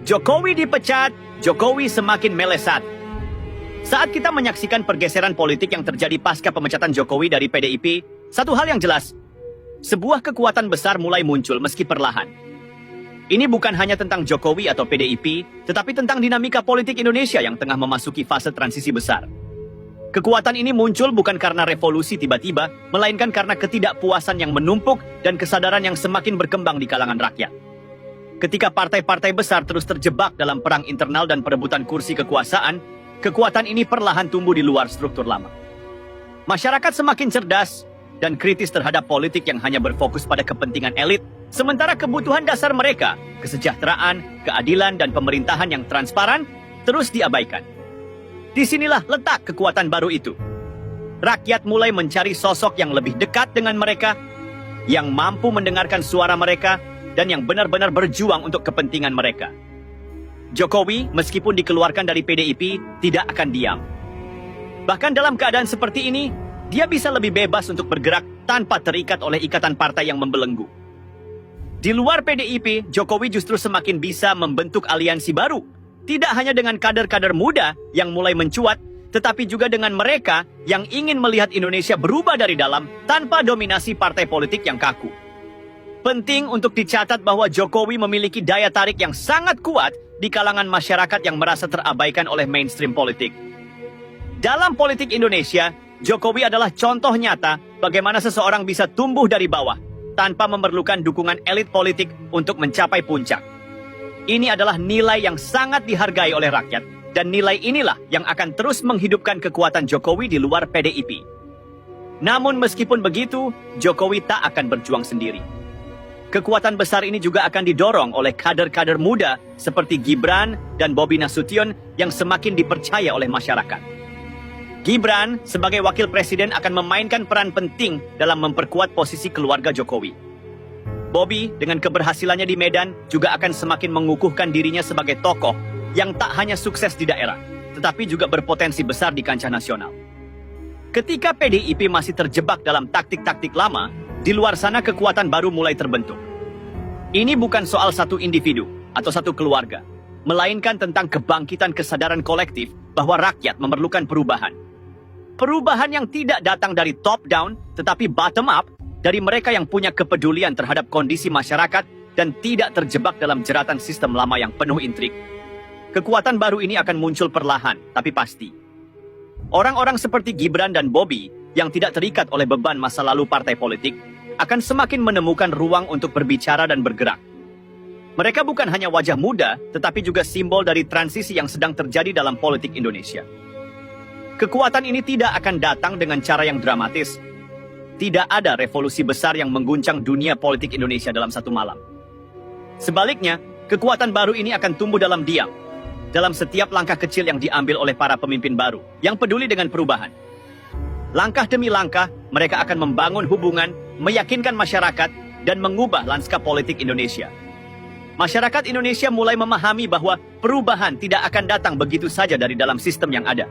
Jokowi dipecat, Jokowi semakin melesat. Saat kita menyaksikan pergeseran politik yang terjadi pasca pemecatan Jokowi dari PDIP, satu hal yang jelas, sebuah kekuatan besar mulai muncul meski perlahan. Ini bukan hanya tentang Jokowi atau PDIP, tetapi tentang dinamika politik Indonesia yang tengah memasuki fase transisi besar. Kekuatan ini muncul bukan karena revolusi tiba-tiba, melainkan karena ketidakpuasan yang menumpuk dan kesadaran yang semakin berkembang di kalangan rakyat. Ketika partai-partai besar terus terjebak dalam perang internal dan perebutan kursi kekuasaan, kekuatan ini perlahan tumbuh di luar struktur lama. Masyarakat semakin cerdas dan kritis terhadap politik yang hanya berfokus pada kepentingan elit, sementara kebutuhan dasar mereka, kesejahteraan, keadilan, dan pemerintahan yang transparan, terus diabaikan. Disinilah letak kekuatan baru itu. Rakyat mulai mencari sosok yang lebih dekat dengan mereka, yang mampu mendengarkan suara mereka, dan yang benar-benar berjuang untuk kepentingan mereka. Jokowi, meskipun dikeluarkan dari PDIP, tidak akan diam. Bahkan dalam keadaan seperti ini, dia bisa lebih bebas untuk bergerak tanpa terikat oleh ikatan partai yang membelenggu. Di luar PDIP, Jokowi justru semakin bisa membentuk aliansi baru. Tidak hanya dengan kader-kader muda yang mulai mencuat, tetapi juga dengan mereka yang ingin melihat Indonesia berubah dari dalam tanpa dominasi partai politik yang kaku. Penting untuk dicatat bahwa Jokowi memiliki daya tarik yang sangat kuat di kalangan masyarakat yang merasa terabaikan oleh mainstream politik. Dalam politik Indonesia, Jokowi adalah contoh nyata bagaimana seseorang bisa tumbuh dari bawah tanpa memerlukan dukungan elit politik untuk mencapai puncak. Ini adalah nilai yang sangat dihargai oleh rakyat, dan nilai inilah yang akan terus menghidupkan kekuatan Jokowi di luar PDIP. Namun meskipun begitu, Jokowi tak akan berjuang sendiri. Kekuatan besar ini juga akan didorong oleh kader-kader muda seperti Gibran dan Bobi Nasution yang semakin dipercaya oleh masyarakat. Gibran sebagai wakil presiden akan memainkan peran penting dalam memperkuat posisi keluarga Jokowi. Bobi dengan keberhasilannya di Medan juga akan semakin mengukuhkan dirinya sebagai tokoh yang tak hanya sukses di daerah, tetapi juga berpotensi besar di kancah nasional. Ketika PDIP masih terjebak dalam taktik-taktik lama, di luar sana kekuatan baru mulai terbentuk. Ini bukan soal satu individu atau satu keluarga, melainkan tentang kebangkitan kesadaran kolektif bahwa rakyat memerlukan perubahan. Perubahan yang tidak datang dari top down, tetapi bottom up, dari mereka yang punya kepedulian terhadap kondisi masyarakat dan tidak terjebak dalam jeratan sistem lama yang penuh intrik. Kekuatan baru ini akan muncul perlahan, tapi pasti. Orang-orang seperti Gibran dan Bobi yang tidak terikat oleh beban masa lalu partai politik akan semakin menemukan ruang untuk berbicara dan bergerak. Mereka bukan hanya wajah muda, tetapi juga simbol dari transisi yang sedang terjadi dalam politik Indonesia. Kekuatan ini tidak akan datang dengan cara yang dramatis. Tidak ada revolusi besar yang mengguncang dunia politik Indonesia dalam satu malam. Sebaliknya, kekuatan baru ini akan tumbuh dalam diam, dalam setiap langkah kecil yang diambil oleh para pemimpin baru yang peduli dengan perubahan. Langkah demi langkah, mereka akan membangun hubungan, meyakinkan masyarakat, dan mengubah lanskap politik Indonesia. Masyarakat Indonesia mulai memahami bahwa perubahan tidak akan datang begitu saja dari dalam sistem yang ada.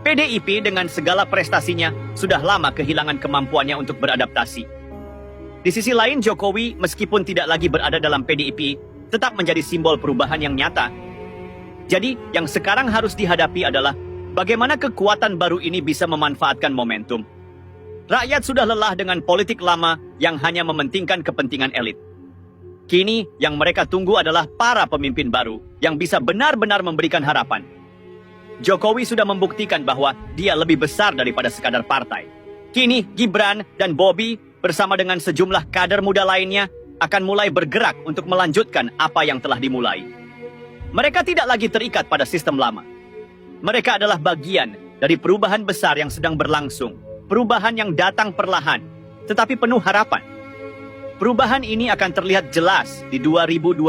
PDIP dengan segala prestasinya sudah lama kehilangan kemampuannya untuk beradaptasi. Di sisi lain, Jokowi meskipun tidak lagi berada dalam PDIP, tetap menjadi simbol perubahan yang nyata. Jadi, yang sekarang harus dihadapi adalah bagaimana kekuatan baru ini bisa memanfaatkan momentum. Rakyat sudah lelah dengan politik lama yang hanya mementingkan kepentingan elit. Kini, yang mereka tunggu adalah para pemimpin baru yang bisa benar-benar memberikan harapan. Jokowi sudah membuktikan bahwa dia lebih besar daripada sekadar partai. Kini, Gibran dan Bobi bersama dengan sejumlah kader muda lainnya akan mulai bergerak untuk melanjutkan apa yang telah dimulai. Mereka tidak lagi terikat pada sistem lama. Mereka adalah bagian dari perubahan besar yang sedang berlangsung. Perubahan yang datang perlahan, tetapi penuh harapan. Perubahan ini akan terlihat jelas di 2029,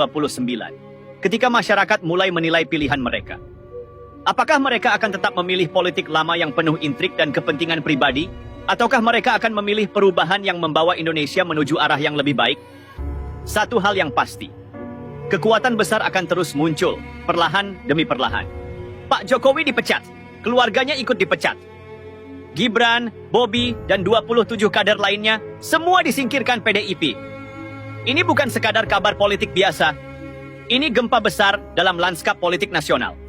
ketika masyarakat mulai menilai pilihan mereka. Apakah mereka akan tetap memilih politik lama yang penuh intrik dan kepentingan pribadi? Ataukah mereka akan memilih perubahan yang membawa Indonesia menuju arah yang lebih baik? Satu hal yang pasti, kekuatan besar akan terus muncul, perlahan demi perlahan. Pak Jokowi dipecat, keluarganya ikut dipecat. Gibran, Bobi, dan 27 kader lainnya, semua disingkirkan PDIP. Ini bukan sekadar kabar politik biasa. Ini gempa besar dalam lanskap politik nasional.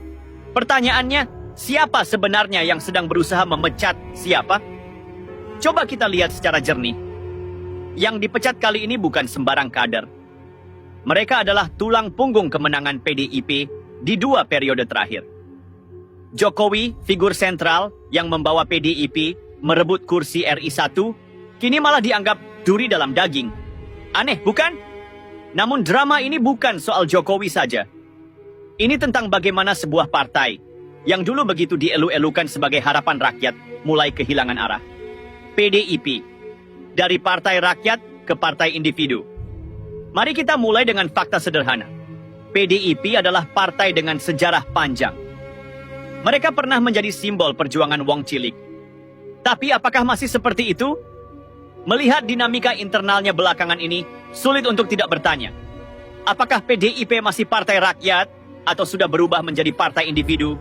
Pertanyaannya, siapa sebenarnya yang sedang berusaha memecat siapa? Coba kita lihat secara jernih. Yang dipecat kali ini bukan sembarang kader. Mereka adalah tulang punggung kemenangan PDIP di 2 periode terakhir. Jokowi, figur sentral yang membawa PDIP merebut kursi RI 1, kini malah dianggap duri dalam daging. Aneh, bukan? Namun drama ini bukan soal Jokowi saja. Ini tentang bagaimana sebuah partai yang dulu begitu dielu-elukan sebagai harapan rakyat mulai kehilangan arah. PDIP. Dari partai rakyat ke partai individu. Mari kita mulai dengan fakta sederhana. PDIP adalah partai dengan sejarah panjang. Mereka pernah menjadi simbol perjuangan Wong Cilik. Tapi apakah masih seperti itu? Melihat dinamika internalnya belakangan ini, sulit untuk tidak bertanya. Apakah PDIP masih partai rakyat atau sudah berubah menjadi partai individu?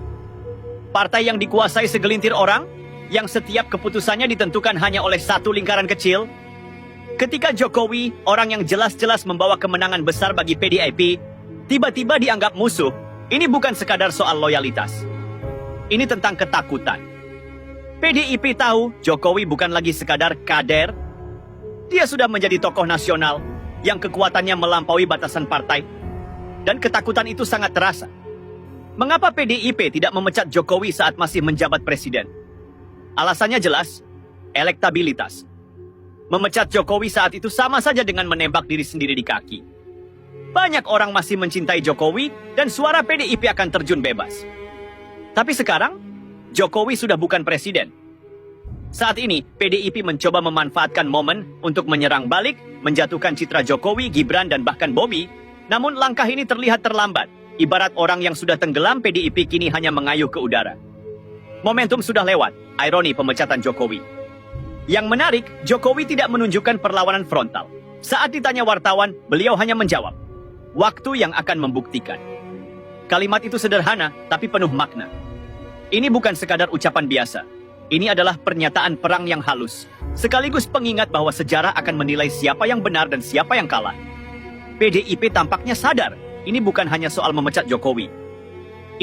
Partai yang dikuasai segelintir orang, yang setiap keputusannya ditentukan hanya oleh satu lingkaran kecil? Ketika Jokowi, orang yang jelas-jelas membawa kemenangan besar bagi PDIP, tiba-tiba dianggap musuh, ini bukan sekadar soal loyalitas. Ini tentang ketakutan. PDIP tahu Jokowi bukan lagi sekadar kader. Dia sudah menjadi tokoh nasional yang kekuatannya melampaui batasan partai. Dan ketakutan itu sangat terasa. Mengapa PDIP tidak memecat Jokowi saat masih menjabat presiden? Alasannya jelas, elektabilitas. Memecat Jokowi saat itu sama saja dengan menembak diri sendiri di kaki. Banyak orang masih mencintai Jokowi dan suara PDIP akan terjun bebas. Tapi sekarang, Jokowi sudah bukan presiden. Saat ini, PDIP mencoba memanfaatkan momen untuk menyerang balik, menjatuhkan citra Jokowi, Gibran, dan bahkan Bobi. Namun langkah ini terlihat terlambat. Ibarat orang yang sudah tenggelam, PDIP kini hanya mengayuh ke udara. Momentum sudah lewat, ironi pemecatan Jokowi. Yang menarik, Jokowi tidak menunjukkan perlawanan frontal. Saat ditanya wartawan, beliau hanya menjawab, "Waktu yang akan membuktikan." Kalimat itu sederhana, tapi penuh makna. Ini bukan sekadar ucapan biasa. Ini adalah pernyataan perang yang halus, sekaligus pengingat bahwa sejarah akan menilai siapa yang benar dan siapa yang kalah. PDIP tampaknya sadar, ini bukan hanya soal memecat Jokowi.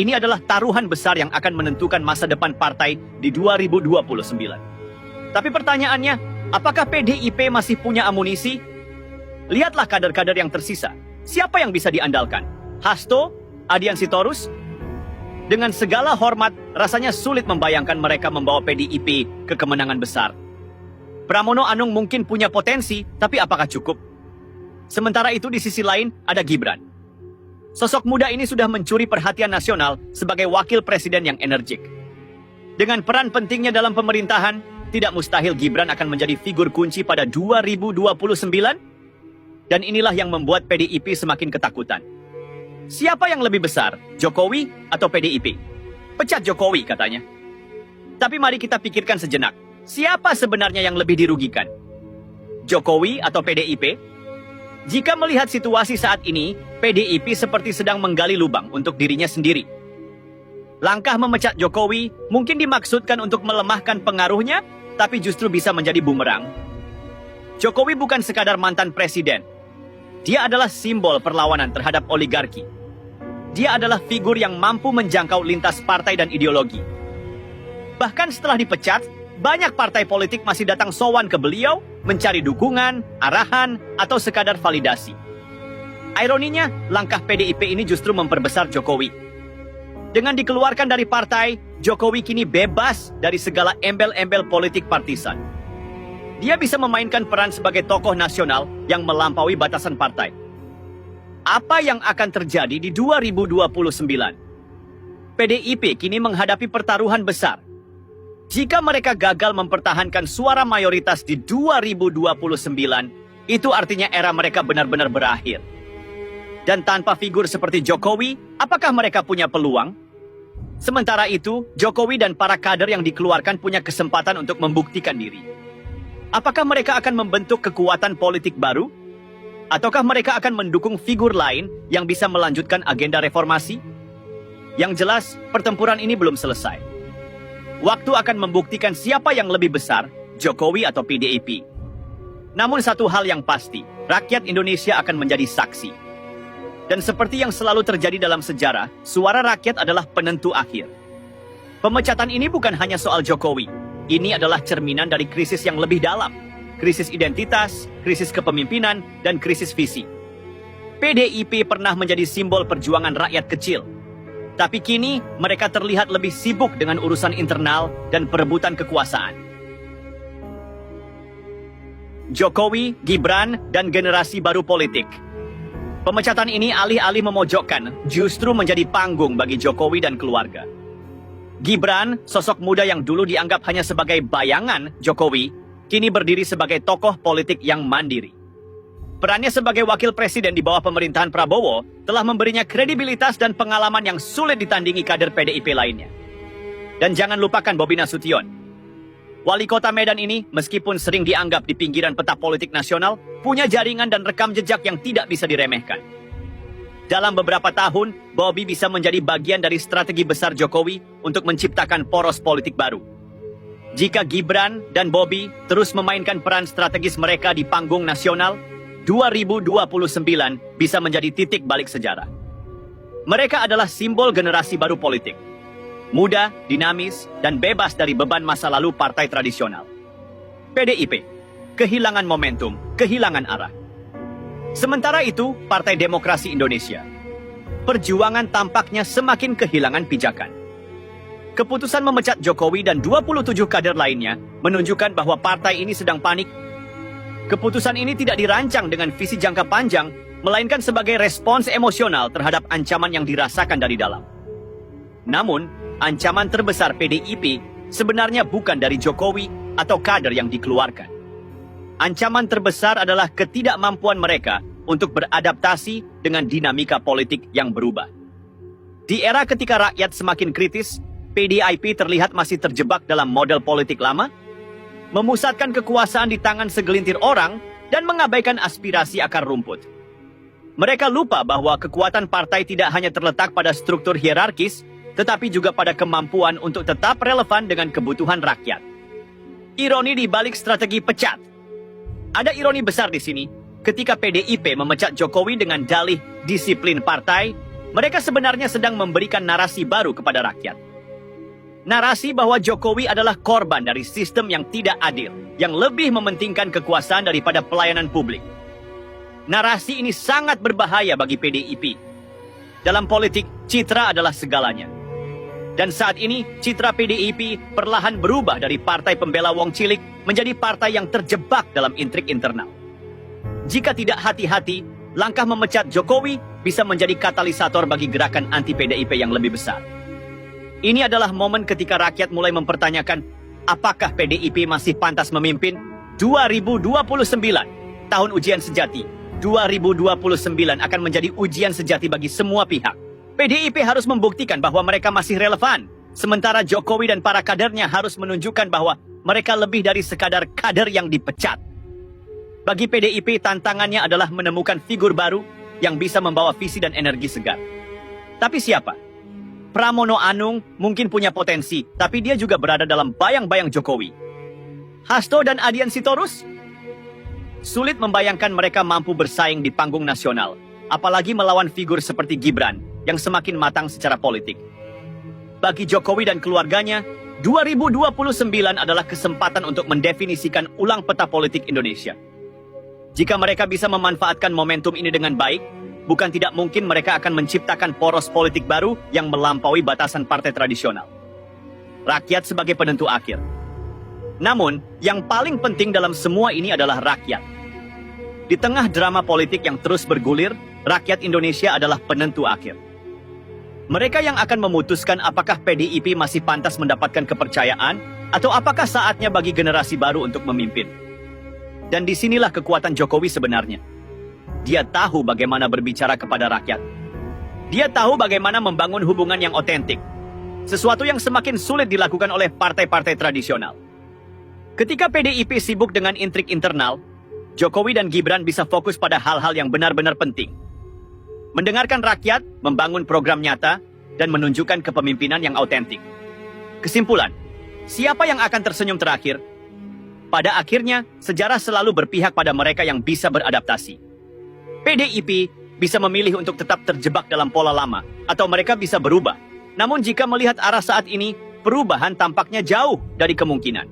Ini adalah taruhan besar yang akan menentukan masa depan partai di 2029. Tapi pertanyaannya, apakah PDIP masih punya amunisi? Lihatlah kader-kader yang tersisa. Siapa yang bisa diandalkan? Hasto? Adian Sitorus? Dengan segala hormat, rasanya sulit membayangkan mereka membawa PDIP ke kemenangan besar. Pramono Anung mungkin punya potensi, tapi apakah cukup? Sementara itu di sisi lain, ada Gibran. Sosok muda ini sudah mencuri perhatian nasional sebagai wakil presiden yang energik. Dengan peran pentingnya dalam pemerintahan, tidak mustahil Gibran akan menjadi figur kunci pada 2029? Dan inilah yang membuat PDIP semakin ketakutan. Siapa yang lebih besar, Jokowi atau PDIP? Pecat Jokowi katanya. Tapi mari kita pikirkan sejenak. Siapa sebenarnya yang lebih dirugikan? Jokowi atau PDIP? Jika melihat situasi saat ini, PDIP seperti sedang menggali lubang untuk dirinya sendiri. Langkah memecat Jokowi mungkin dimaksudkan untuk melemahkan pengaruhnya, tapi justru bisa menjadi bumerang. Jokowi bukan sekadar mantan presiden. Dia adalah simbol perlawanan terhadap oligarki. Dia adalah figur yang mampu menjangkau lintas partai dan ideologi. Bahkan setelah dipecat, banyak partai politik masih datang sowan ke beliau, mencari dukungan, arahan, atau sekadar validasi. Ironinya, langkah PDIP ini justru memperbesar Jokowi. Dengan dikeluarkan dari partai, Jokowi kini bebas dari segala embel-embel politik partisan. Dia bisa memainkan peran sebagai tokoh nasional yang melampaui batasan partai. Apa yang akan terjadi di 2029? PDIP kini menghadapi pertaruhan besar. Jika mereka gagal mempertahankan suara mayoritas di 2029, itu artinya era mereka benar-benar berakhir. Dan tanpa figur seperti Jokowi, apakah mereka punya peluang? Sementara itu, Jokowi dan para kader yang dikeluarkan punya kesempatan untuk membuktikan diri. Apakah mereka akan membentuk kekuatan politik baru? Ataukah mereka akan mendukung figur lain yang bisa melanjutkan agenda reformasi? Yang jelas, pertempuran ini belum selesai. Waktu akan membuktikan siapa yang lebih besar, Jokowi atau PDIP. Namun satu hal yang pasti, rakyat Indonesia akan menjadi saksi. Dan seperti yang selalu terjadi dalam sejarah, suara rakyat adalah penentu akhir. Pemecatan ini bukan hanya soal Jokowi. Ini adalah cerminan dari krisis yang lebih dalam. Krisis identitas, krisis kepemimpinan, dan krisis visi. PDIP pernah menjadi simbol perjuangan rakyat kecil. Tapi kini mereka terlihat lebih sibuk dengan urusan internal dan perebutan kekuasaan. Jokowi, Gibran, dan generasi baru politik. Pemecatan ini alih-alih memojokkan, justru menjadi panggung bagi Jokowi dan keluarga. Gibran, sosok muda yang dulu dianggap hanya sebagai bayangan Jokowi, kini berdiri sebagai tokoh politik yang mandiri. Perannya sebagai wakil presiden di bawah pemerintahan Prabowo telah memberinya kredibilitas dan pengalaman yang sulit ditandingi kader PDIP lainnya. Dan jangan lupakan Bobi Nasution. Wali kota Medan ini, meskipun sering dianggap di pinggiran peta politik nasional, punya jaringan dan rekam jejak yang tidak bisa diremehkan. Dalam beberapa tahun, Bobi bisa menjadi bagian dari strategi besar Jokowi untuk menciptakan poros politik baru. Jika Gibran dan Bobi terus memainkan peran strategis mereka di panggung nasional, 2029 bisa menjadi titik balik sejarah. Mereka adalah simbol generasi baru politik. Muda, dinamis, dan bebas dari beban masa lalu partai tradisional. PDIP, kehilangan momentum, kehilangan arah. Sementara itu, Partai Demokrasi Indonesia. Perjuangan tampaknya semakin kehilangan pijakan. Keputusan memecat Jokowi dan 27 kader lainnya menunjukkan bahwa partai ini sedang panik. Keputusan ini tidak dirancang dengan visi jangka panjang, melainkan sebagai respons emosional terhadap ancaman yang dirasakan dari dalam. Namun, ancaman terbesar PDIP sebenarnya bukan dari Jokowi atau kader yang dikeluarkan. Ancaman terbesar adalah ketidakmampuan mereka untuk beradaptasi dengan dinamika politik yang berubah. Di era ketika rakyat semakin kritis, PDIP terlihat masih terjebak dalam model politik lama, memusatkan kekuasaan di tangan segelintir orang, dan mengabaikan aspirasi akar rumput. Mereka lupa bahwa kekuatan partai tidak hanya terletak pada struktur hierarkis, tetapi juga pada kemampuan untuk tetap relevan dengan kebutuhan rakyat. Ironi di balik strategi pecat. Ada ironi besar di sini. Ketika PDIP memecat Jokowi dengan dalih disiplin partai, mereka sebenarnya sedang memberikan narasi baru kepada rakyat. Narasi bahwa Jokowi adalah korban dari sistem yang tidak adil, yang lebih mementingkan kekuasaan daripada pelayanan publik. Narasi ini sangat berbahaya bagi PDIP. Dalam politik, citra adalah segalanya. Dan saat ini, citra PDIP perlahan berubah dari partai pembela wong cilik menjadi partai yang terjebak dalam intrik internal. Jika tidak hati-hati, langkah memecat Jokowi bisa menjadi katalisator bagi gerakan anti-PDIP yang lebih besar. Ini adalah momen ketika rakyat mulai mempertanyakan, apakah PDIP masih pantas memimpin? 2029, tahun ujian sejati. 2029 akan menjadi ujian sejati bagi semua pihak. PDIP harus membuktikan bahwa mereka masih relevan, sementara Jokowi dan para kadernya harus menunjukkan bahwa mereka lebih dari sekadar kader yang dipecat. Bagi PDIP, tantangannya adalah menemukan figur baru yang bisa membawa visi dan energi segar. Tapi siapa? Pramono Anung mungkin punya potensi, tapi dia juga berada dalam bayang-bayang Jokowi. Hasto dan Adian Sitorus? Sulit membayangkan mereka mampu bersaing di panggung nasional, apalagi melawan figur seperti Gibran yang semakin matang secara politik. Bagi Jokowi dan keluarganya, 2029 adalah kesempatan untuk mendefinisikan ulang peta politik Indonesia. Jika mereka bisa memanfaatkan momentum ini dengan baik, bukan tidak mungkin mereka akan menciptakan poros politik baru yang melampaui batasan partai tradisional. Rakyat sebagai penentu akhir. Namun, yang paling penting dalam semua ini adalah rakyat. Di tengah drama politik yang terus bergulir, rakyat Indonesia adalah penentu akhir. Mereka yang akan memutuskan apakah PDIP masih pantas mendapatkan kepercayaan atau apakah saatnya bagi generasi baru untuk memimpin. Dan disinilah kekuatan Jokowi sebenarnya. Dia tahu bagaimana berbicara kepada rakyat. Dia tahu bagaimana membangun hubungan yang otentik. Sesuatu yang semakin sulit dilakukan oleh partai-partai tradisional. Ketika PDIP sibuk dengan intrik internal, Jokowi dan Gibran bisa fokus pada hal-hal yang benar-benar penting. Mendengarkan rakyat, membangun program nyata, dan menunjukkan kepemimpinan yang autentik. Kesimpulan, siapa yang akan tersenyum terakhir? Pada akhirnya, sejarah selalu berpihak pada mereka yang bisa beradaptasi. PDIP bisa memilih untuk tetap terjebak dalam pola lama, atau mereka bisa berubah. Namun jika melihat arah saat ini, perubahan tampaknya jauh dari kemungkinan.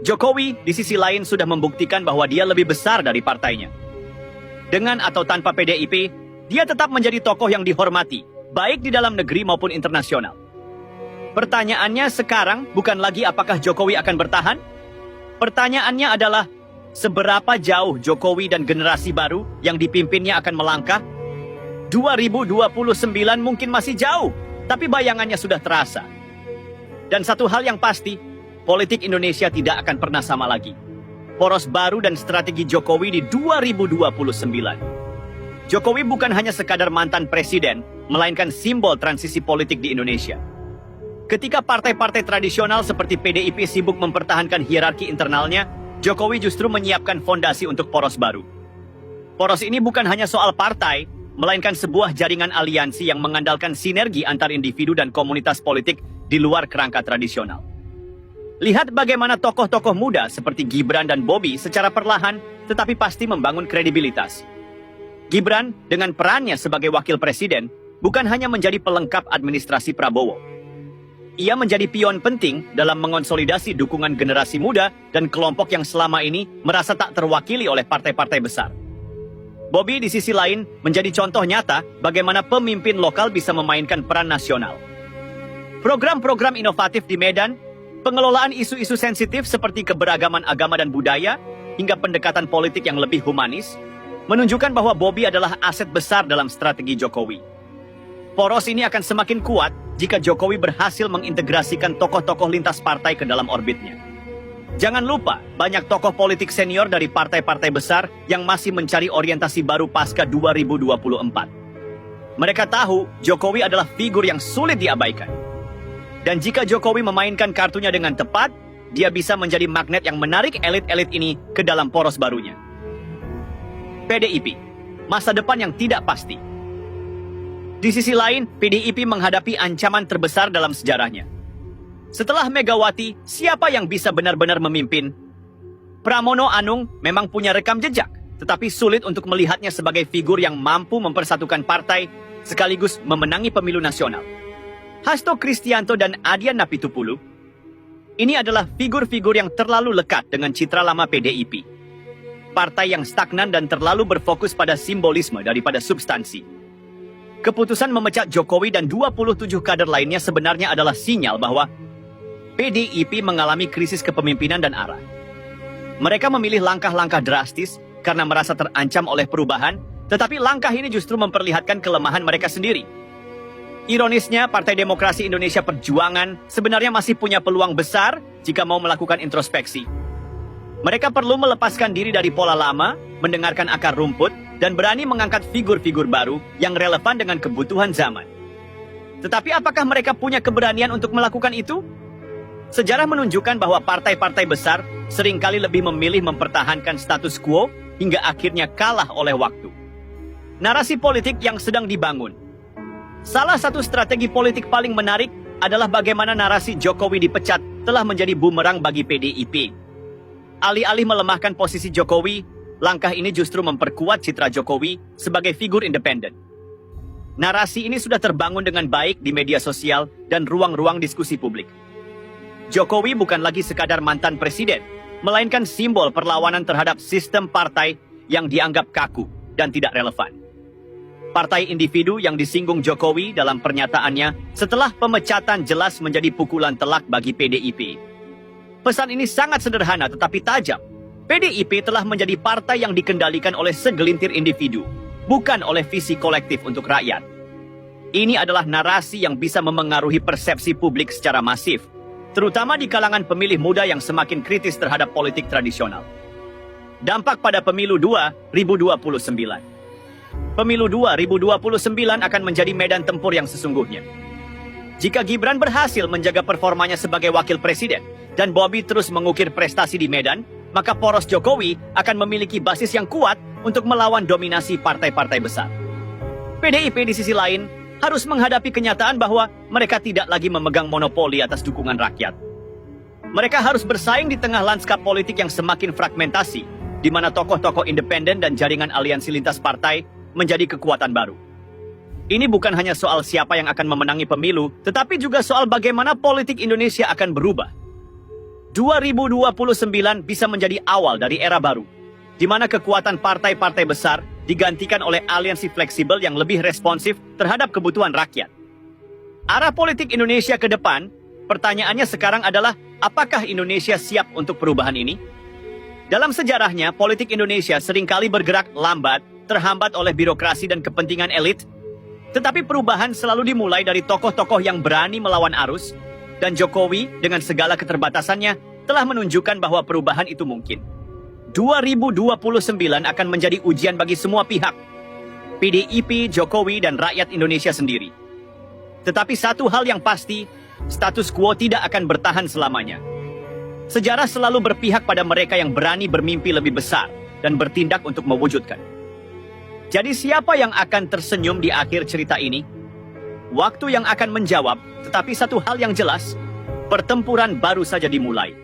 Jokowi di sisi lain sudah membuktikan bahwa dia lebih besar dari partainya. Dengan atau tanpa PDIP, dia tetap menjadi tokoh yang dihormati, baik di dalam negeri maupun internasional. Pertanyaannya sekarang bukan lagi apakah Jokowi akan bertahan? Pertanyaannya adalah, seberapa jauh Jokowi dan generasi baru yang dipimpinnya akan melangkah? 2029 mungkin masih jauh, tapi bayangannya sudah terasa. Dan satu hal yang pasti, politik Indonesia tidak akan pernah sama lagi. Poros baru dan strategi Jokowi di 2029. Jokowi bukan hanya sekadar mantan presiden, melainkan simbol transisi politik di Indonesia. Ketika partai-partai tradisional seperti PDIP sibuk mempertahankan hierarki internalnya, Jokowi justru menyiapkan fondasi untuk poros baru. Poros ini bukan hanya soal partai, melainkan sebuah jaringan aliansi yang mengandalkan sinergi antar individu dan komunitas politik di luar kerangka tradisional. Lihat bagaimana tokoh-tokoh muda seperti Gibran dan Bobi secara perlahan tetapi pasti membangun kredibilitas. Gibran dengan perannya sebagai wakil presiden bukan hanya menjadi pelengkap administrasi Prabowo. Ia menjadi pion penting dalam mengonsolidasi dukungan generasi muda dan kelompok yang selama ini merasa tak terwakili oleh partai-partai besar. Bobi di sisi lain menjadi contoh nyata bagaimana pemimpin lokal bisa memainkan peran nasional. Program-program inovatif di Medan, pengelolaan isu-isu sensitif seperti keberagaman agama dan budaya, hingga pendekatan politik yang lebih humanis, menunjukkan bahwa Bobi adalah aset besar dalam strategi Jokowi. Poros ini akan semakin kuat jika Jokowi berhasil mengintegrasikan tokoh-tokoh lintas partai ke dalam orbitnya. Jangan lupa, banyak tokoh politik senior dari partai-partai besar yang masih mencari orientasi baru pasca 2024. Mereka tahu Jokowi adalah figur yang sulit diabaikan. Dan jika Jokowi memainkan kartunya dengan tepat, dia bisa menjadi magnet yang menarik elit-elit ini ke dalam poros barunya. PDIP, masa depan yang tidak pasti. Di sisi lain, PDIP menghadapi ancaman terbesar dalam sejarahnya. Setelah Megawati, siapa yang bisa benar-benar memimpin? Pramono Anung memang punya rekam jejak, tetapi sulit untuk melihatnya sebagai figur yang mampu mempersatukan partai sekaligus memenangi pemilu nasional. Hasto Kristianto dan Adian Napitupulu, ini adalah figur-figur yang terlalu lekat dengan citra lama PDIP. Partai yang stagnan dan terlalu berfokus pada simbolisme daripada substansi. Keputusan memecat Jokowi dan 27 kader lainnya sebenarnya adalah sinyal bahwa PDIP mengalami krisis kepemimpinan dan arah. Mereka memilih langkah-langkah drastis karena merasa terancam oleh perubahan, tetapi langkah ini justru memperlihatkan kelemahan mereka sendiri. Ironisnya, Partai Demokrasi Indonesia Perjuangan sebenarnya masih punya peluang besar jika mau melakukan introspeksi. Mereka perlu melepaskan diri dari pola lama, mendengarkan akar rumput, dan berani mengangkat figur-figur baru yang relevan dengan kebutuhan zaman. Tetapi apakah mereka punya keberanian untuk melakukan itu? Sejarah menunjukkan bahwa partai-partai besar seringkali lebih memilih mempertahankan status quo hingga akhirnya kalah oleh waktu. Narasi politik yang sedang dibangun. Salah satu strategi politik paling menarik adalah bagaimana narasi Jokowi dipecat telah menjadi bumerang bagi PDIP. Alih-alih melemahkan posisi Jokowi, langkah ini justru memperkuat citra Jokowi sebagai figur independen. Narasi ini sudah terbangun dengan baik di media sosial dan ruang-ruang diskusi publik. Jokowi bukan lagi sekadar mantan presiden, melainkan simbol perlawanan terhadap sistem partai yang dianggap kaku dan tidak relevan. Partai individu yang disinggung Jokowi dalam pernyataannya setelah pemecatan jelas menjadi pukulan telak bagi PDIP. Pesan ini sangat sederhana tetapi tajam. PDIP telah menjadi partai yang dikendalikan oleh segelintir individu, bukan oleh visi kolektif untuk rakyat. Ini adalah narasi yang bisa memengaruhi persepsi publik secara masif, terutama di kalangan pemilih muda yang semakin kritis terhadap politik tradisional. Dampak pada pemilu 2029. Pemilu 2029 akan menjadi medan tempur yang sesungguhnya. Jika Gibran berhasil menjaga performanya sebagai wakil presiden, dan Bobi terus mengukir prestasi di Medan, maka poros Jokowi akan memiliki basis yang kuat untuk melawan dominasi partai-partai besar. PDIP di sisi lain harus menghadapi kenyataan bahwa mereka tidak lagi memegang monopoli atas dukungan rakyat. Mereka harus bersaing di tengah lanskap politik yang semakin fragmentasi, di mana tokoh-tokoh independen dan jaringan aliansi lintas partai menjadi kekuatan baru. Ini bukan hanya soal siapa yang akan memenangi pemilu, tetapi juga soal bagaimana politik Indonesia akan berubah. 2029 bisa menjadi awal dari era baru, di mana kekuatan partai-partai besar digantikan oleh aliansi fleksibel yang lebih responsif terhadap kebutuhan rakyat. Arah politik Indonesia ke depan, pertanyaannya sekarang adalah, apakah Indonesia siap untuk perubahan ini? Dalam sejarahnya, politik Indonesia seringkali bergerak lambat, terhambat oleh birokrasi dan kepentingan elit, tetapi perubahan selalu dimulai dari tokoh-tokoh yang berani melawan arus, dan Jokowi dengan segala keterbatasannya telah menunjukkan bahwa perubahan itu mungkin. 2029 akan menjadi ujian bagi semua pihak, PDIP, Jokowi, dan rakyat Indonesia sendiri. Tetapi satu hal yang pasti, status quo tidak akan bertahan selamanya. Sejarah selalu berpihak pada mereka yang berani bermimpi lebih besar dan bertindak untuk mewujudkan. Jadi siapa yang akan tersenyum di akhir cerita ini? Waktu yang akan menjawab, tetapi satu hal yang jelas, pertempuran baru saja dimulai.